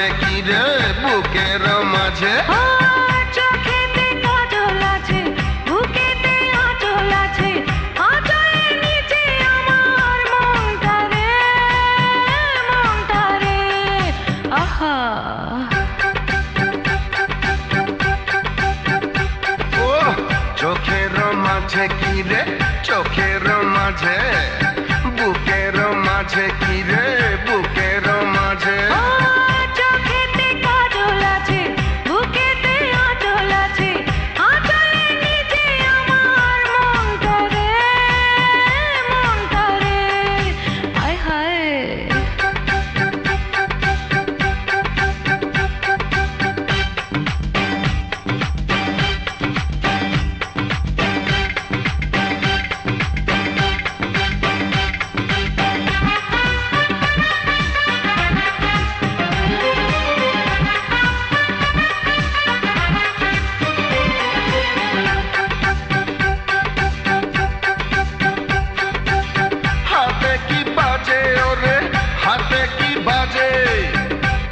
মাঝে কি রে বুকের মাঝে চোখেতে কাজল আছে বুকেতে আঁচল আছে আঁচলের নিচে আমার মনটা রে আহা ও চোখের মাঝে কি রে চোখের মাঝে বুকের মাঝে কি রে বুকের মাঝে চোখেতে কাজল আছে বুকেতে আঁচল আছে আঁচলের নিচে আমার মনটা রে হায় হায় হাতে কি বাজে ওরে হাতে কি বাজে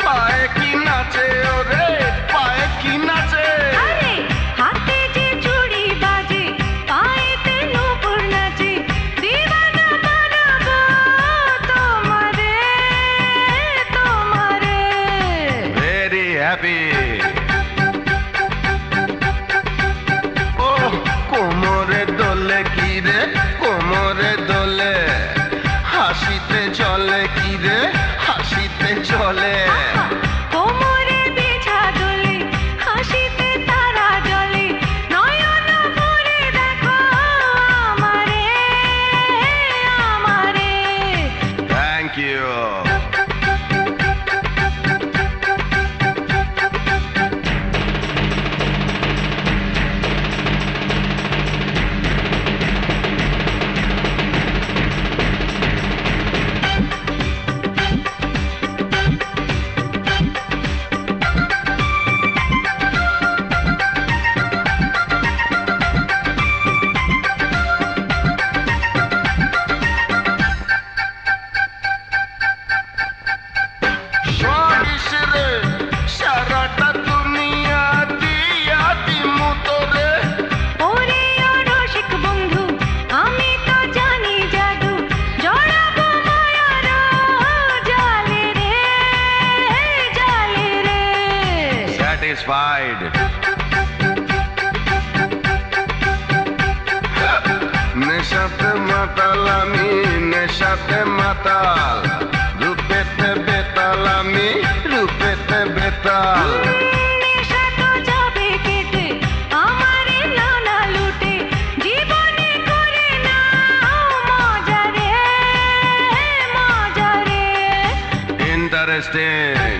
পায়ে কি নাচে ওরে পায়ে কি নাচে আরে হাতে যে চুড়ি বাজে পায়েতে নূপুর নাচে দিওয়ানা বানাবো তোমারে ভেরি হ্যাপি ও কোমরে দোলে কি রে কোমরে দোলে হাসিতে চলে কি রে হাসিতে চলে কোমরে বিছা দোলে হাসিতে তারা জ্বলে নয়ন ভরে দেখো আমারে থ্যাংক ইউ সারাটা দুনিয়া দিয়া দিমু তোরে ওরে রসিক বন্ধু আমি তো জানি জাদু জড়াবো মায়ার জালে রে স্যাটিসফাইড নেশাতে মাতাল আমি নেশাতে মাতাল রূপেতে বেতাল আমি রূপেতে বেতাল নেশা তো যাবে কেটে আমারে নানা লুটে জীবনে করে নাও মজা রে ইন্টারেস্টিং